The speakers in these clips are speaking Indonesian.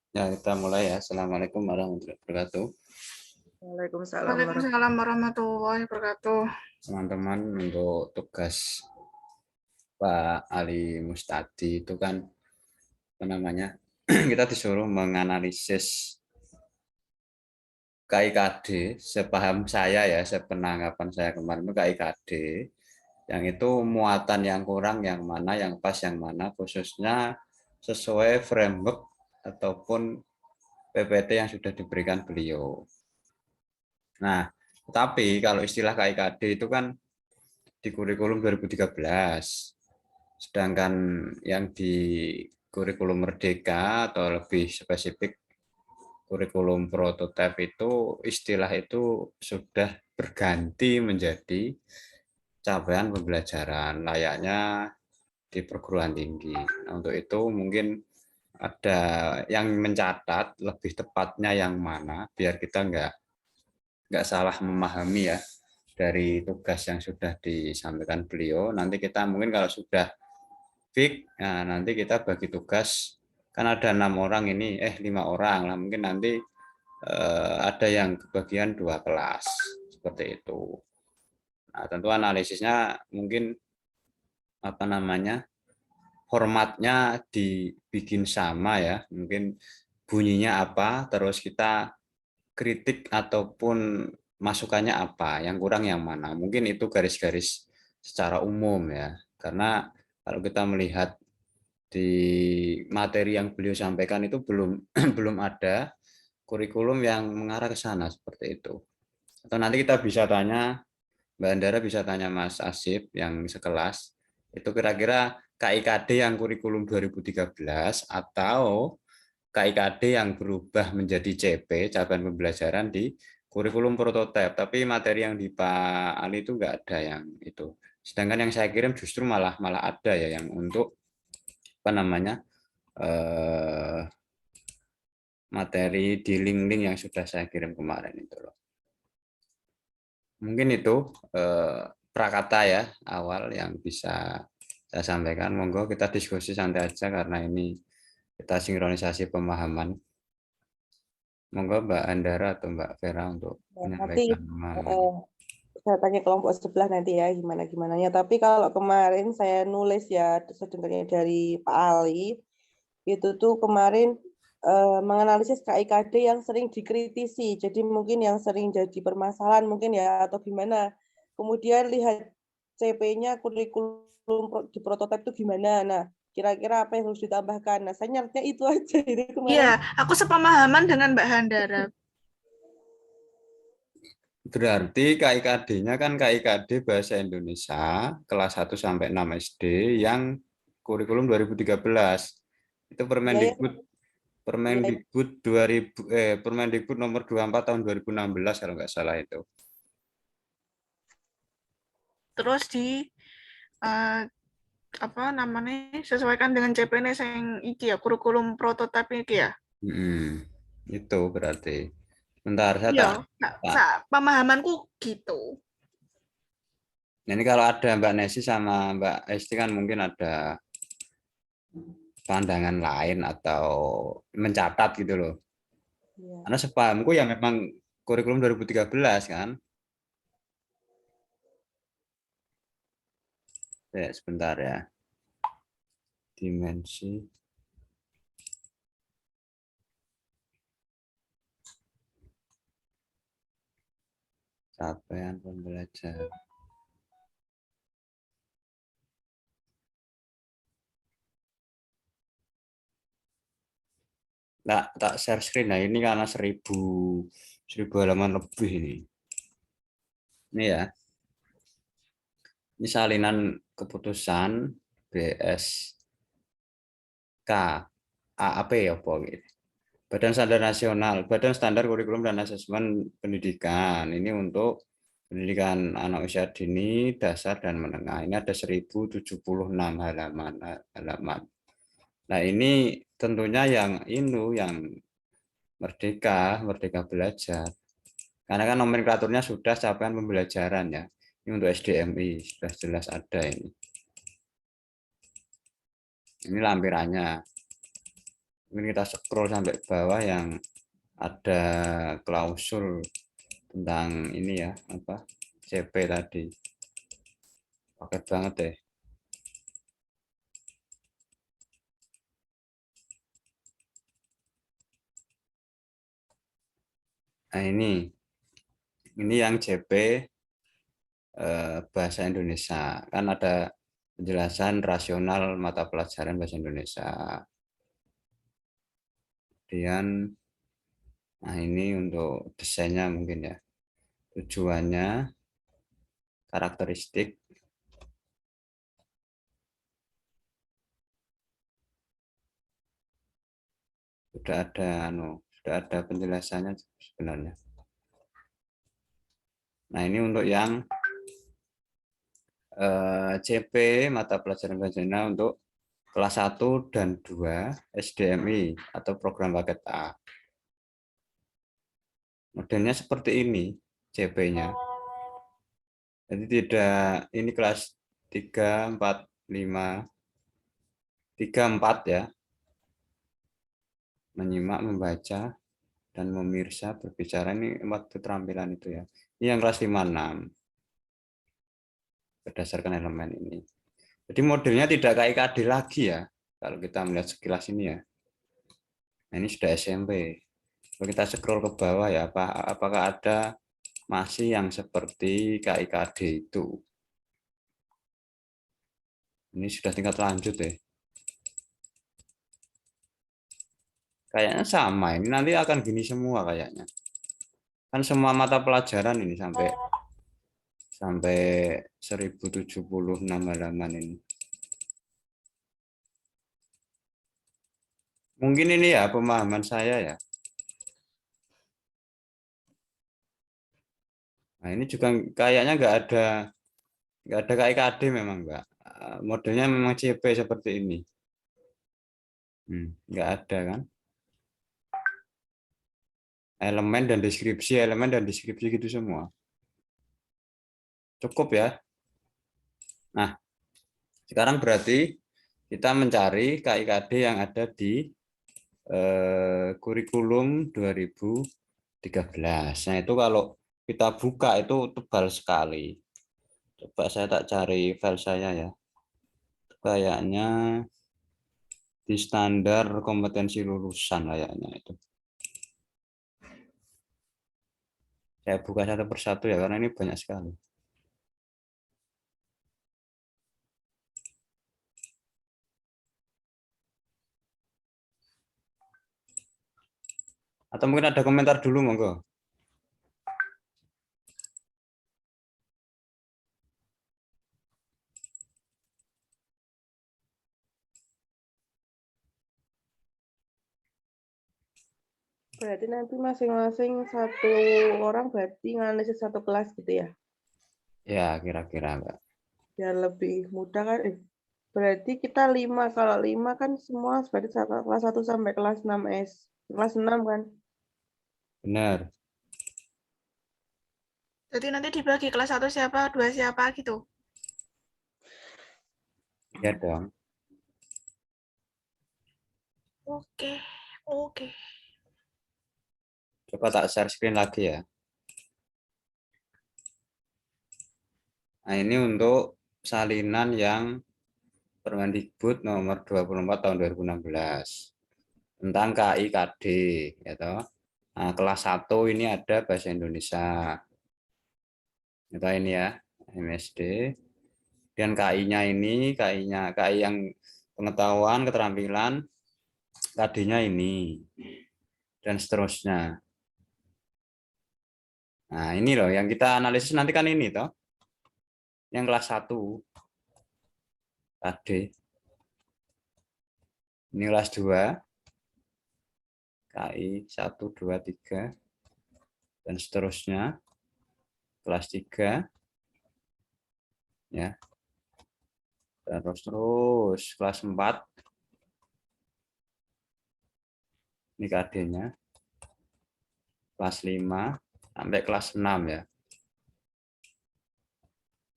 Ya, kita mulai ya. Assalamualaikum warahmatullahi wabarakatuh. Waalaikumsalam Waalaikumsalam warahmatullahi wabarakatuh. Teman-teman, untuk tugas Pak Ali Mustadi itu kan apa namanya? Kita disuruh menganalisis KIKD, sepaham saya ya, sepenanggapan saya kemarin itu KIKD, yang itu muatan yang kurang yang mana, yang pas yang mana, khususnya sesuai framework ataupun PPT yang sudah diberikan beliau. Nah, tapi kalau istilah KIKD itu kan di kurikulum 2013. Sedangkan yang di kurikulum Merdeka atau lebih spesifik kurikulum prototipe itu istilah itu sudah berganti menjadi capaian pembelajaran layaknya di perguruan tinggi. Nah, untuk itu mungkin ada yang mencatat lebih tepatnya yang mana biar kita nggak salah memahami ya dari tugas yang sudah disampaikan beliau. Nanti kita mungkin kalau sudah fix, nah nanti kita bagi tugas, kan ada 6 orang ini, 5 orang lah, mungkin nanti ada yang kebagian 2 kelas seperti itu. Nah, tentu analisisnya mungkin apa namanya formatnya dibikin sama ya, mungkin bunyinya apa, terus kita kritik ataupun masukannya apa, yang kurang yang mana. Mungkin itu garis-garis secara umum ya. Karena kalau kita melihat di materi yang beliau sampaikan itu belum belum ada kurikulum yang mengarah ke sana seperti itu. Atau nanti kita bisa tanya Mbak Andara, bisa tanya Mas Asif yang sekelas, itu kira-kira KIKD yang kurikulum 2013 atau KIKD yang berubah menjadi CP, capaian pembelajaran di kurikulum prototipe. Tapi materi yang di Pak Ali itu nggak ada yang itu. Sedangkan yang saya kirim justru malah ada ya yang untuk apa namanya materi di link-link yang sudah saya kirim kemarin itu loh. Mungkin itu prakata ya awal yang bisa saya sampaikan. Monggo kita diskusi santai aja karena ini kita sinkronisasi pemahaman. Monggo Mbak Andara atau Mbak Vera untuk Nanti menyampaikan pemahaman. saya tanya kelompok sebelah nanti ya gimana ya. Tapi kalau kemarin saya nulis ya sedengarnya dari Pak Ali itu tuh kemarin menganalisis KIKD yang sering dikritisi. Jadi mungkin yang sering jadi permasalahan mungkin ya atau gimana. Kemudian lihat CP-nya kurikulum di prototipe itu gimana. Nah, kira-kira apa yang harus ditambahkan. Nah, saya nyaritnya itu aja ini Iya, kemarin. aku sepemahaman dengan Mbak Handara. Berarti KIKD-nya kan KIKD Bahasa Indonesia kelas 1 sampai 6 SD yang kurikulum 2013. Itu Iya ya, iya. Permendikbud nomor 24 tahun 2016 kalau nggak salah itu. Terus di eh, apa namanya sesuaikan dengan CPN yang iki ya kurikulum prototipe iki ya. Itu berarti. Bentar, saya Iya, tak. pemahamanku gitu. Nah, ini kalau ada Mbak Nesi sama Mbak Esti kan mungkin ada pandangan lain atau mencatat gitu loh. Iya. Karena sepahamku ya memang kurikulum 2013 kan. Ya, sebentar ya. Dimensi capaian pembelajaran. Nah, tak share screen. Nah, ini karena 1000 halaman lebih ini. Ini ya. Ini salinan keputusan BSK AAP ya, Pak. Badan Standar Nasional, Badan Standar Kurikulum dan Asesmen Pendidikan. Ini untuk pendidikan anak usia dini, dasar dan menengah. Ini ada 1076 halaman. Nah, ini tentunya yang Merdeka Belajar. Karena kan nomenklaturnya sudah capaian pembelajaran ya. Ini untuk SDMI sudah jelas ada ini. Ini lampirannya. Mungkin kita scroll sampai bawah yang ada klausul tentang ini ya, apa CP tadi. Paket banget deh. Nah ini yang CP bahasa Indonesia. Kan ada penjelasan rasional mata pelajaran bahasa Indonesia. Kemudian, nah ini untuk desainnya mungkin ya. Tujuannya, karakteristik, sudah ada penjelasannya sebenarnya. Nah ini untuk yang CP mata pelajaran bahasa Indonesia untuk kelas 1 dan 2 SDMI atau program paket A. Modelnya seperti ini CP-nya. Jadi tidak ini kelas 3, 4, 5, 3, 4 ya. Menyimak, membaca, dan memirsa, berbicara, ini 4 keterampilan itu ya. Ini yang kelas 5, 6. Berdasarkan elemen ini. Jadi modelnya tidak kayak KD lagi ya. Kalau kita melihat sekilas ini ya. Nah, ini sudah SMP. Kalau kita scroll ke bawah ya, apakah ada masih yang seperti KIKD itu? Ini sudah tingkat lanjut deh. Kayaknya sama, ini nanti akan gini semua kayaknya. Kan semua mata pelajaran ini sampai 1076 halaman ini. Mungkin ini ya pemahaman saya ya. Nah ini juga kayaknya nggak ada KIKD memang Mbak. Modelnya memang CP seperti ini. Nggak ada kan. Elemen dan deskripsi gitu semua. Cukup ya. Nah, sekarang berarti kita mencari KIKD yang ada di kurikulum 2013. Nah, itu kalau kita buka itu tebal sekali. Coba saya tak cari file saya ya. Kayaknya di standar kompetensi lulusan kayaknya itu. Saya buka satu persatu ya, karena ini banyak sekali. Atau mungkin ada komentar dulu, monggo. Berarti nanti masing-masing satu orang berarti nganalisis satu kelas gitu ya? Ya, kira-kira Mbak. Biar lebih mudah kan. Berarti kita 5. Kalau 5 kan semua berarti kelas 1 sampai kelas 6 kelas 6 kan? Benar. Jadi nanti dibagi kelas 1 siapa, 2 siapa gitu. Ya dong. Oke, oke. Coba tak share screen lagi ya. Nah, ini untuk salinan yang Permendikbud nomor 24 tahun 2016 tentang KIKD ya toh. Nah, kelas 1 ini ada bahasa Indonesia. Kita ini ya, MSD. Dan KI-nya ini, KI yang pengetahuan, keterampilan, KD-nya ini dan seterusnya. Nah, ini loh yang kita analisis nanti kan ini toh. Yang kelas 1 KD. Ini kelas 2 KI 1, 2, 3 dan seterusnya. Kelas 3 ya. Terus kelas 4 ini KD-nya. Kelas 5 sampai kelas 6 ya.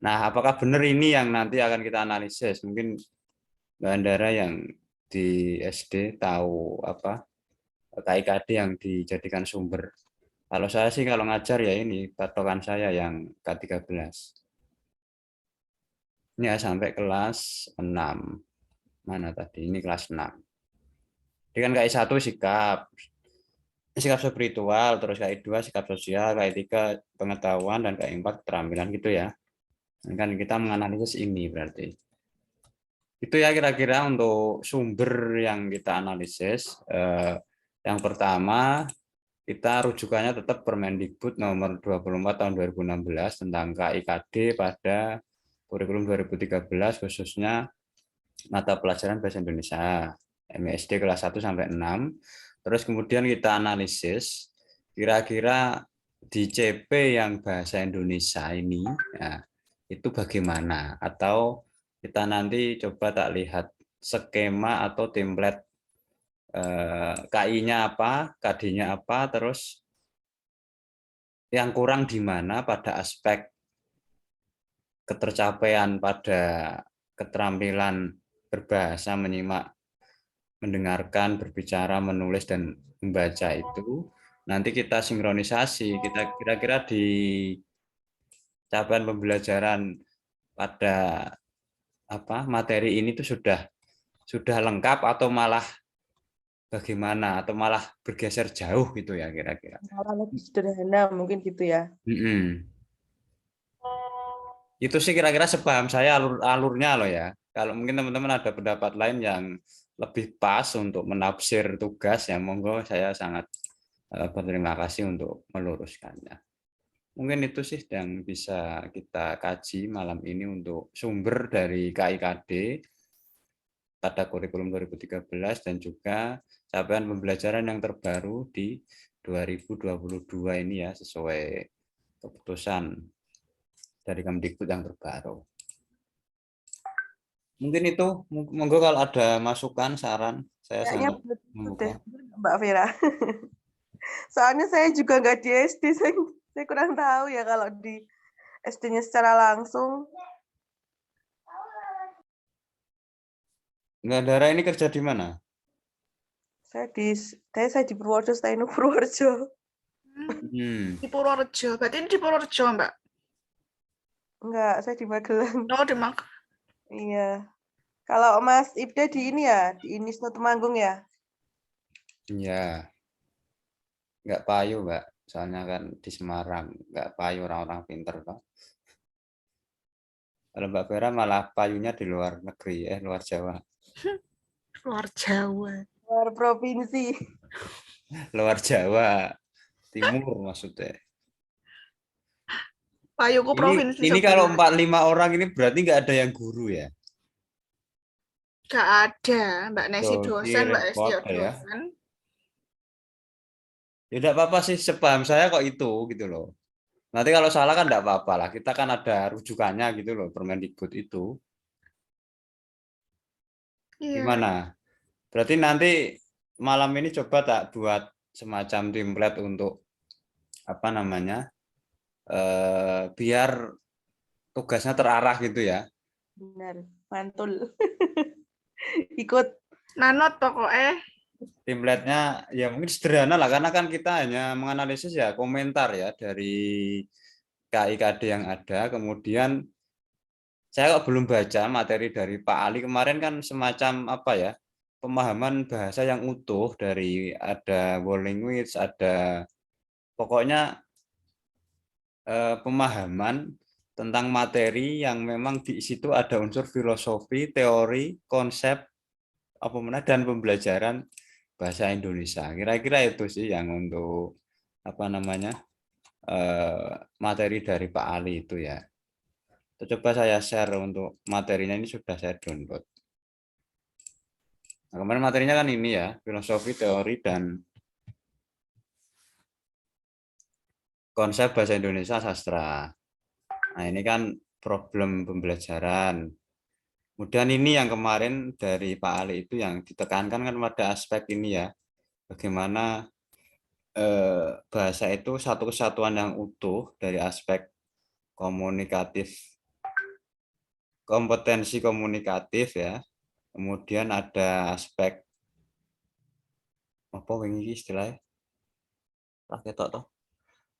Nah, apakah benar ini yang nanti akan kita analisis? Mungkin Mbak Andara yang di SD tahu apa KIKD yang dijadikan sumber. Kalau saya sih kalau ngajar ya ini patokan saya yang K13. Ini ya sampai kelas 6. Mana tadi? Ini kelas 6. Jadi kan KI1 sikap spiritual, terus KI2 sikap sosial, KI3 pengetahuan, dan KI4 keterampilan gitu ya. Ini kan kita menganalisis ini berarti. Itu ya kira-kira untuk sumber yang kita analisis. Yang pertama, kita rujukannya tetap Permendikbud nomor 24 tahun 2016 tentang KIKD pada kurikulum 2013 khususnya mata pelajaran bahasa Indonesia MSD kelas 1 sampai 6. Terus kemudian kita analisis kira-kira di CP yang bahasa Indonesia ini ya, itu bagaimana, atau kita nanti coba tak lihat skema atau template KI-nya apa, KD-nya apa, terus yang kurang di mana pada aspek ketercapaian pada keterampilan berbahasa, menyimak, mendengarkan, berbicara, menulis, dan membaca itu. Nanti kita sinkronisasi, kita kira-kira di capaian pembelajaran pada apa materi ini tuh sudah lengkap atau malah bagaimana, atau malah bergeser jauh gitu ya kira-kira. Malah lebih sederhana mungkin gitu ya. Itu sih kira-kira sepaham saya alurnya loh ya. Kalau mungkin teman-teman ada pendapat lain yang lebih pas untuk menafsir tugas ya, monggo, saya sangat berterima kasih untuk meluruskannya. Mungkin itu sih yang bisa kita kaji malam ini untuk sumber dari KIKD pada kurikulum 2013 dan juga capaian pembelajaran yang terbaru di 2022 ini ya, sesuai keputusan dari Kemdikbud yang terbaru. Mungkin itu, monggo kalau ada masukan, saran, saya sangat membuka. Mbak Vera. Soalnya saya juga nggak di SD, saya kurang tahu ya kalau di SD-nya secara langsung. Nggak, Dara ini kerja di mana? Saya di Purworejo, Stainu Purworejo. Di Purworejo, berarti ini di Purworejo, Mbak? Enggak, saya di Magelang. Oh, di Magelang. Iya. Kalau Mas Ibda di ini ya, di Unisno Temanggung ya? Iya. Nggak payu, Mbak. Soalnya kan di Semarang, nggak payu orang-orang pinter, Pak. Kalau Mbak Vera malah payunya di luar negeri, luar Jawa. Luar Jawa. Luar provinsi. Luar Jawa. Timur maksudnya. Payuku provinsi. Ini kalau 4-5 orang ini berarti nggak ada yang guru ya? Nggak ada, Mbak Nesi dosen, Mbak Esti dosen. Ya tidak apa-apa sih, sepaham saya kok itu gitu loh. Nanti kalau salah kan tidak apa-apa lah, kita kan ada rujukannya gitu loh, Permendikbud itu. Gimana? Berarti nanti malam ini coba tak buat semacam template untuk apa namanya, biar tugasnya terarah gitu ya. Benar, mantul. Ikut. Nanot pokoknya. Template-nya ya mungkin sederhana lah, karena kan kita hanya menganalisis ya komentar ya dari KIKD yang ada. Kemudian saya kok belum baca materi dari Pak Ali kemarin, kan semacam apa ya, pemahaman bahasa yang utuh dari ada world language, ada pokoknya pemahaman tentang materi yang memang di situ ada unsur filosofi, teori, konsep, apa namanya, dan pembelajaran bahasa Indonesia. Kira-kira itu sih yang untuk apa namanya materi dari Pak Ali itu ya. Coba saya share untuk materinya, ini sudah saya download. Nah, kemarin materinya kan ini ya, filosofi, teori, dan konsep bahasa Indonesia sastra. Nah, ini kan problem pembelajaran. Kemudian ini yang kemarin dari Pak Ali itu yang ditekankan kan pada aspek ini ya, bagaimana bahasa itu satu kesatuan yang utuh dari aspek komunikatif, kompetensi komunikatif ya, Kemudian ada aspek apa ini istilahnya?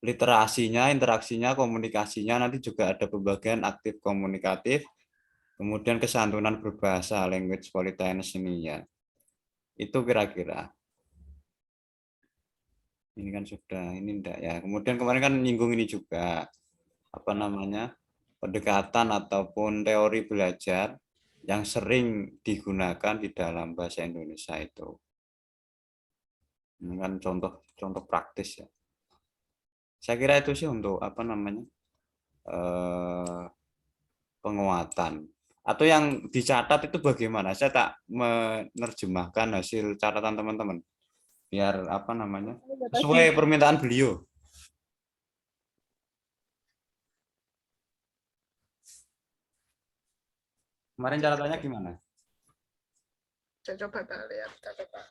Literasinya, interaksinya, komunikasinya, nanti juga ada pembagian aktif komunikatif, kemudian kesantunan berbahasa, language politeness ini ya. Itu kira-kira. Ini kan sudah, ini enggak ya. Kemudian kemarin kan nyinggung ini juga, apa namanya, pendekatan ataupun teori belajar yang sering digunakan di dalam bahasa Indonesia itu. Ini kan contoh praktis ya. Saya kira itu sih untuk apa namanya penguatan. Atau yang dicatat itu bagaimana? Saya tak menerjemahkan hasil catatan teman-teman. Biar apa namanya sesuai permintaan beliau. Kemarin catatannya gimana? Saya coba lihat catatan.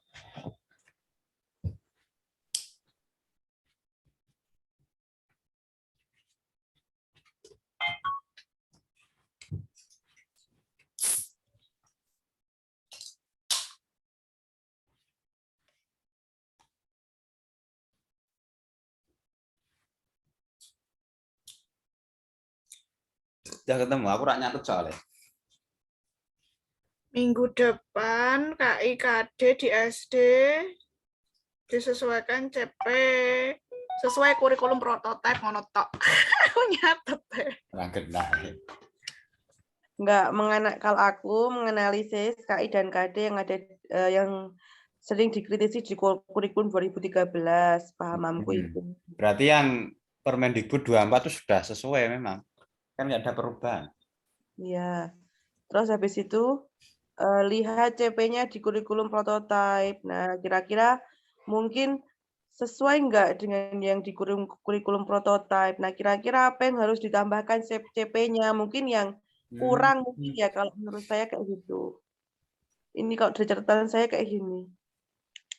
Sudah ketemu, aku rak nyatet soalnya. Minggu depan KIKD di SD disesuaikan CP sesuai kurikulum prototipe ngono tok. Aku nyatet deh. Enggak, kalau aku menganalisis KI dan KD yang ada yang sering dikritisi di kurikulum 2013, pahamanku itu. Berarti yang Permendikbud 24 itu sudah sesuai memang. Kan nggak ada perubahan. Iya. Terus habis itu lihat CP-nya di kurikulum prototipe. Nah, kira-kira mungkin sesuai nggak dengan yang di kurikulum prototipe. Nah, kira-kira apa yang harus ditambahkan CP-nya? Mungkin yang kurang mungkin ya kalau menurut saya kayak gitu. Ini kalau dari catatan saya kayak gini.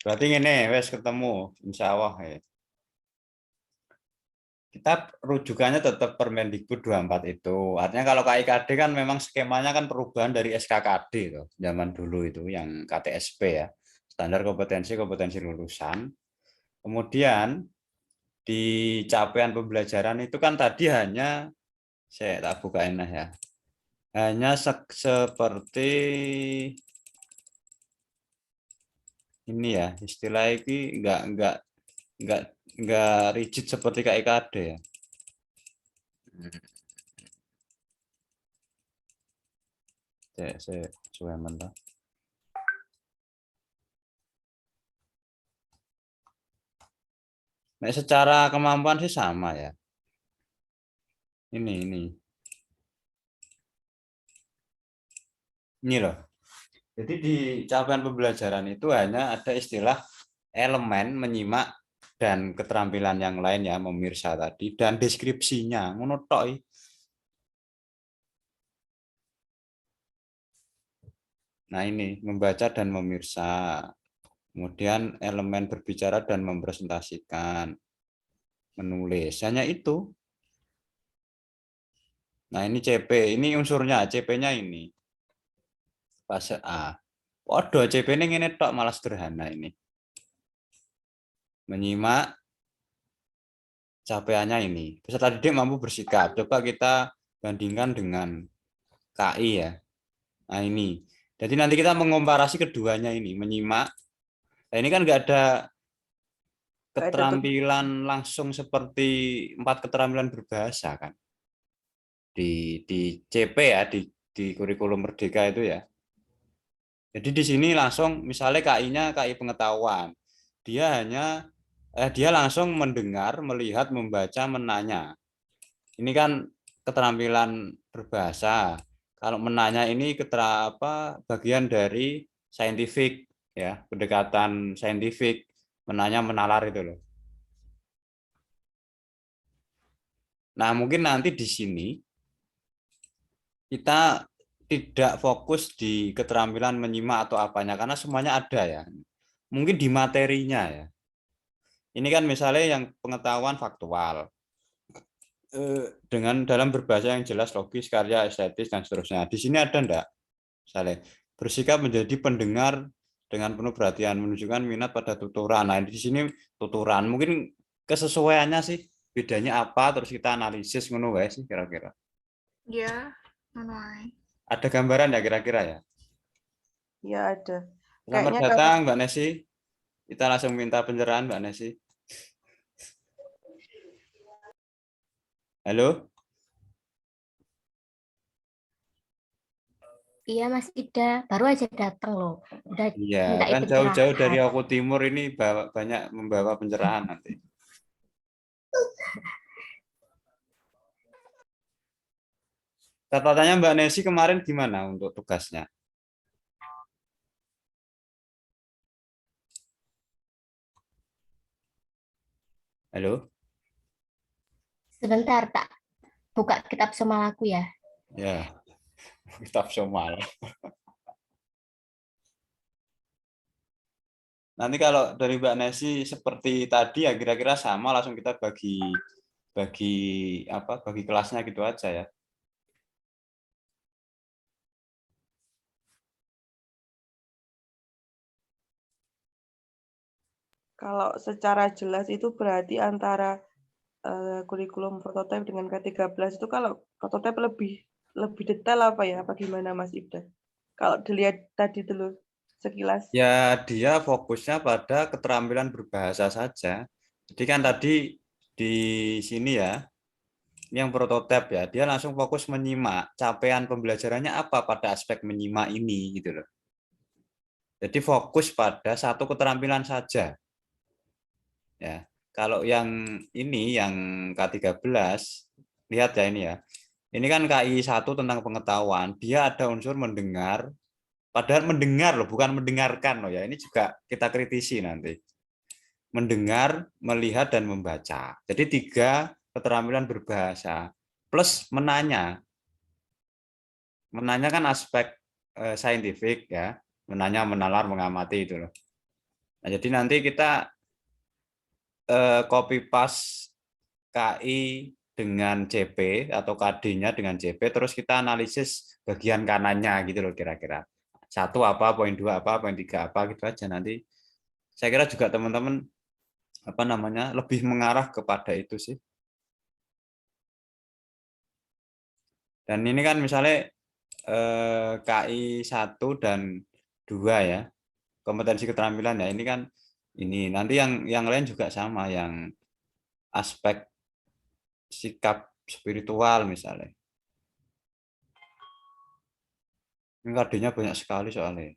Berarti ini wes ketemu, insya Allah ya. Kita rujukannya tetap Permendikbud 24 itu. Artinya kalau KIKD kan memang skemanya kan perubahan dari SKKD tuh, zaman dulu itu yang KTSP ya. Standar kompetensi lulusan. Kemudian di capaian pembelajaran itu kan tadi hanya saya tak bukain ya. Hanya seperti ini ya, istilah ini enggak rigid seperti KIKD ya. Saya coba mentah. Nah, secara kemampuan sih sama ya. Ini loh. Jadi di capaian pembelajaran itu hanya ada istilah elemen menyimak dan keterampilan yang lain ya, memirsa tadi, dan deskripsinya ngono tok. Nah ini membaca dan memirsa, kemudian elemen berbicara dan mempresentasikan, menulis, hanya itu. Nah ini CP, ini unsurnya, CP-nya ini fase A. Waduh, CP ini tok malah sederhana ini. Menyimak, capaiannya ini. Peserta didik mampu bersikap. Coba kita bandingkan dengan KI ya. Nah ini. Jadi nanti kita mengkomparasi keduanya ini, menyimak. Nah ini kan nggak ada keterampilan langsung seperti 4 keterampilan berbahasa kan. Di CP ya, di kurikulum Merdeka itu ya. Jadi di sini langsung misalnya KI-nya KI pengetahuan. Dia langsung mendengar, melihat, membaca, menanya. Ini kan keterampilan berbahasa. Kalau menanya ini bagian dari saintifik ya, pendekatan saintifik, menanya menalar itu loh. Nah, mungkin nanti di sini kita tidak fokus di keterampilan menyimak atau apanya karena semuanya ada ya. Mungkin di materinya ya. Ini kan misalnya yang pengetahuan faktual. Dengan dalam berbahasa yang jelas, logis, karya, estetis, dan seterusnya. Di sini ada enggak? Misalnya, bersikap menjadi pendengar dengan penuh perhatian, menunjukkan minat pada tuturan. Nah, di sini tuturan mungkin kesesuaiannya sih bedanya apa, terus kita analisis ngono wae sih kira-kira. Ya, ngono ae. Ada gambaran ya kira-kira ya? Ya ada. Selamat Kayaknya kalau datang Mbak Nesi. Kita langsung minta pencerahan Mbak Nesi. Halo? Iya Mas Ida, baru aja datang loh. Udah Iya, minta kan jauh-jauh dari pencerahan. aku timur ini banyak membawa pencerahan nanti. Catatannya Mbak Nesi kemarin gimana untuk tugasnya? Halo? Sebentar tak buka kitab somalaku ya. Ya, kitab somal. Nanti kalau dari Mbak Nesi seperti tadi ya kira-kira sama, langsung kita bagi bagi kelasnya gitu aja ya. kalau secara jelas itu berarti antara kurikulum prototipe dengan K13 itu kalau prototipe lebih detail apa ya? Apa gimana Mas Ibda? Kalau dilihat tadi dulu sekilas. Ya, dia fokusnya pada keterampilan berbahasa saja. Jadi kan tadi di sini ya, ini yang prototipe ya, dia langsung fokus menyimak. Capaian pembelajarannya apa pada aspek menyimak ini gitu loh. Jadi fokus pada satu keterampilan saja. Ya. Kalau yang ini yang K13, lihat ya ini ya. Ini kan KI 1 tentang pengetahuan, dia ada unsur mendengar, padahal mendengar loh, bukan mendengarkan loh ya. Ini juga kita kritisi nanti. Mendengar, melihat, dan membaca. Jadi 3 keterampilan berbahasa. Plus menanya. Menanya kan aspek saintifik ya. Menanya, menalar, mengamati itu loh. Nah, jadi nanti kita copy paste KI dengan CP atau KD-nya dengan CP, terus kita analisis bagian kanannya gitu loh kira-kira. 1 apa, poin 2 apa, poin 3 apa gitu aja nanti. Saya kira juga teman-teman lebih mengarah kepada itu sih. Dan ini kan misalnya KI 1 dan 2 ya, kompetensi keterampilan ya, ini kan ini nanti yang lain juga sama, yang aspek sikap spiritual misalnya. Ini KD-nya banyak sekali soalnya.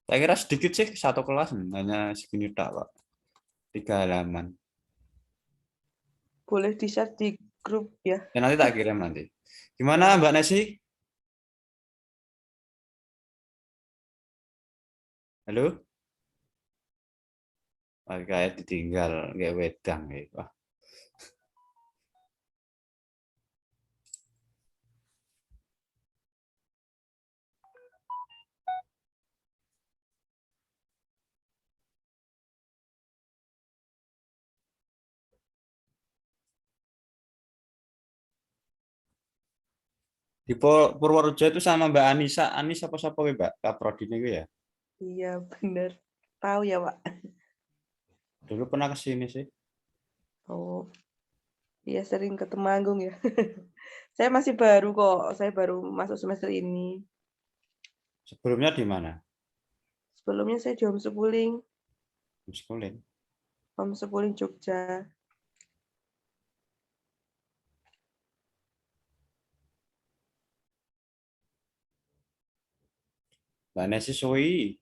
Saya kira sedikit sih, satu kelas hanya segini tak, Pak. 3 halaman. Boleh di-share di grup ya. Ya nanti tak kirim nanti. Gimana Mbak Nesi? Halo? Wah, kayak ditinggal kayak wedang ya. Wah. Di Purworejo itu sama Mbak Anissa. Anis apa-siapa Mbak? Kaprodi itu ya? Iya benar. Tahu ya Pak. Dulu pernah ke sini sih. Oh, iya sering ke Temanggung ya. Saya masih baru kok. Saya baru masuk semester ini. Sebelumnya di mana? Sebelumnya saya di homeschooling, Homeschooling. homeschooling Jogja. Mbak Nesi Sui.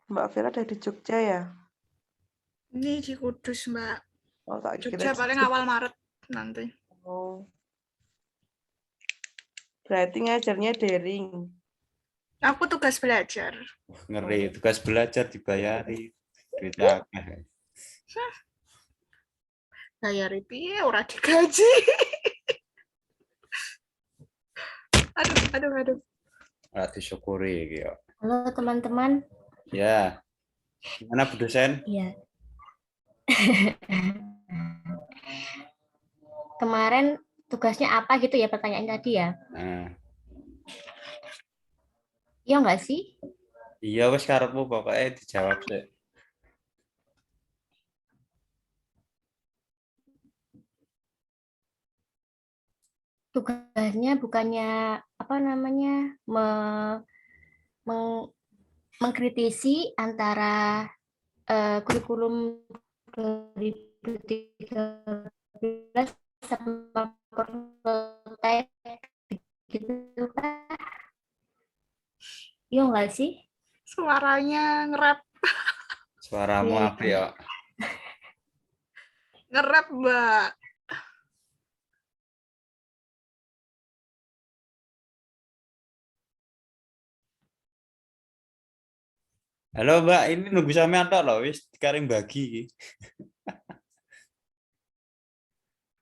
Mbak Vera ada di Jogja ya? Ini di Kudus, Mbak. Oh, tak kira Jogja paling awal Maret nanti. Oh. Berarti ngajarnya daring. Aku tugas belajar. Ngeri, tugas belajar dibayari. Duitnya akeh. bayar piye ora digaji. Aduh. Ora disyukuri iki yo. Halo teman-teman. Ya. Gimana Bu dosen? Iya. Kemarin tugasnya apa gitu ya pertanyaan tadi ya? Nah, Iya nggak sih? iya wis karepmu pokoknya dijawab sih. Tugasnya bukannya apa namanya mengkritisi antara kurikulum 2013 sama prototipe gitu kan? Iya nggak sih? Suaranya ngerap, Suaramu Iya, apa ya? Mbak. Halo Mbak, ini nunggu sampean tok lho wis dikaring bagi iki.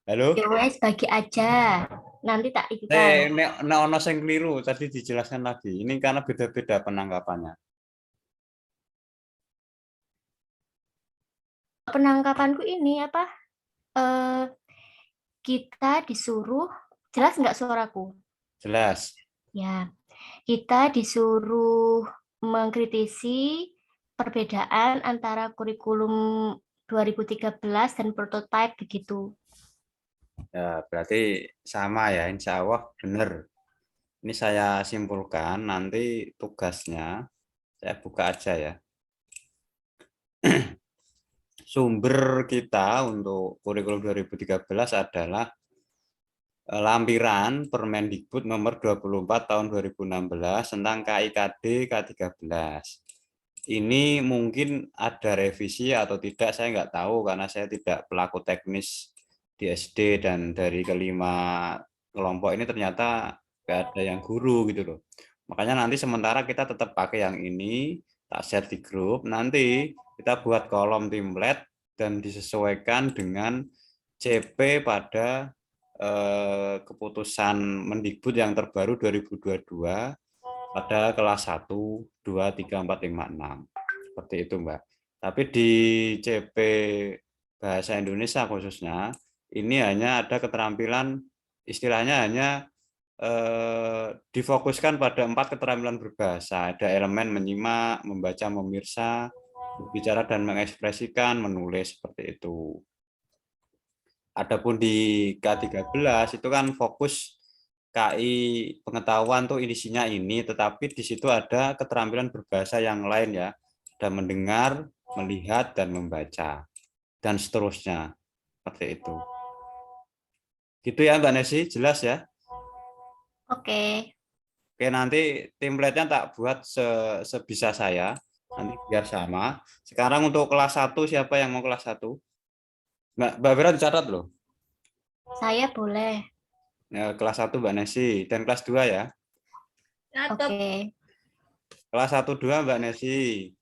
Halo? Ya wes bagi aja. Nanti tak ikutan. Nek ono sing keliru tadi dijelaskan lagi. Ini karena beda-beda penangkapannya. Penangkapanku ini apa? Eh, kita disuruh, jelas nggak suaraku? Jelas. Ya, kita disuruh mengkritisi perbedaan antara kurikulum 2013 dan prototipe begitu. Ya, berarti sama ya, insya Allah benar. Ini saya simpulkan, nanti tugasnya saya buka aja ya. Sumber kita untuk kurikulum 2013 adalah lampiran Permendikbud nomor 24 tahun 2016 tentang KIKD K13. Ini mungkin ada revisi atau tidak, saya nggak tahu karena saya tidak pelaku teknis di SD dan dari kelima kelompok ini ternyata nggak ada yang guru gitu loh. Makanya nanti sementara kita tetap pakai yang ini, tak share di grup, nanti kita buat kolom template dan disesuaikan dengan CP pada keputusan Mendikbud yang terbaru 2022 pada kelas 1, 2, 3, 4, 5, 6. Seperti itu, Mbak. Tapi di CP Bahasa Indonesia khususnya, ini hanya ada keterampilan, istilahnya hanya difokuskan pada 4 keterampilan berbahasa. Ada elemen menyimak, membaca, memirsa, berbicara dan mengekspresikan, menulis, seperti itu. Adapun di K13 itu kan fokus KI pengetahuan tuh isinya ini, tetapi di situ ada keterampilan berbahasa yang lain ya, ada mendengar, melihat, dan membaca, dan seterusnya, seperti itu. Gitu ya Mbak Nesi, jelas ya? Oke. Oke, nanti template-nya tak buat sebisa saya, nanti biar sama. Sekarang untuk kelas 1, siapa yang mau kelas 1? Mbak Vera dicatat loh. Saya boleh. Ya, kelas 1 Mbak Nesi, dan kelas 2 ya. Oke. Kelas 1, 2 Mbak Nesi.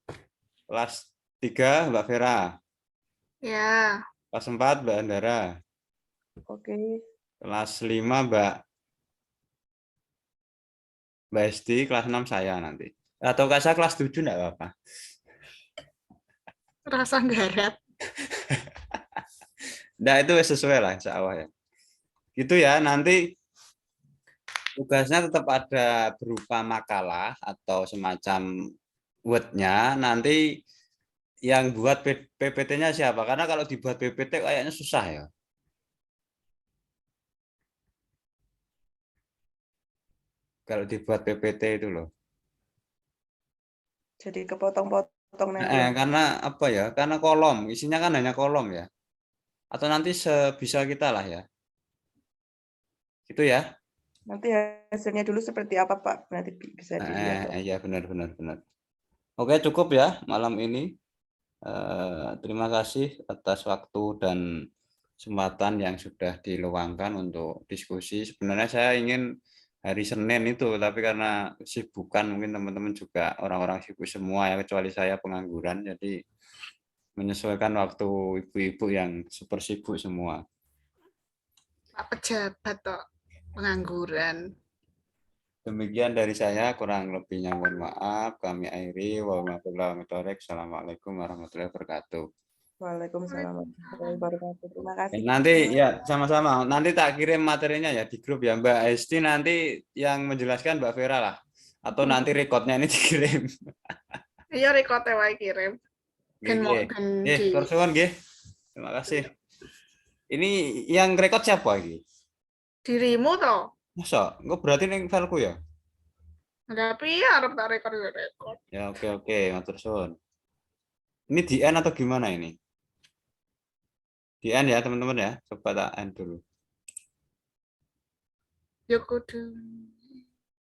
Kelas 3 Mbak Vera. Ya. Kelas 4 Mbak Andara. Oke. Kelas 5 Mbak Esti. Kelas 6 saya nanti. Atau saya kelas 7 enggak apa-apa. Rasa garap. Nah, itu sesuai lah insya Allah ya. Gitu ya, nanti tugasnya tetap ada berupa makalah atau semacam word-nya. Nanti yang buat PPT-nya siapa? Karena kalau dibuat PPT kayaknya susah ya. Kalau dibuat PPT itu loh. Jadi kepotong-potong nanti ya. Karena apa ya? Karena kolom, isinya kan hanya kolom ya. Atau nanti sebisa kita lah ya. Gitu ya. Nanti hasilnya dulu seperti apa Pak? Nanti bisa dilihat. Iya benar. Oke, cukup ya malam ini. Terima kasih atas waktu dan kesempatan yang sudah diluangkan untuk diskusi. Sebenarnya saya ingin hari Senin itu, tapi karena kesibukan mungkin teman-teman juga orang-orang sibuk semua ya, kecuali saya pengangguran. Jadi menyesuaikan waktu ibu-ibu yang super sibuk semua. Pak pejabat toh, pengangguran. Demikian dari saya, kurang lebihnya mohon maaf. Kami akhiri. Wassalamualaikum warahmatullahi wabarakatuh. Waalaikumsalam warahmatullahi wabarakatuh. Terima kasih. Nanti ya sama-sama. Nanti tak kirim materinya ya di grup ya Mbak Esti, nanti yang menjelaskan Mbak Vera lah. Atau nanti recordnya ini dikirim. Iya rekote wae kirim. Kan mau kan di Terus terima kasih. Ini yang record siapa lagi? dirimu toh. Masa? Enggak berarti ini fileku ya? Tapi ya harus tak rekod. Ya oke, matur suwun. Ini di end atau gimana ini? Di end ya teman-teman ya. Coba tak end dulu. Ya kudu.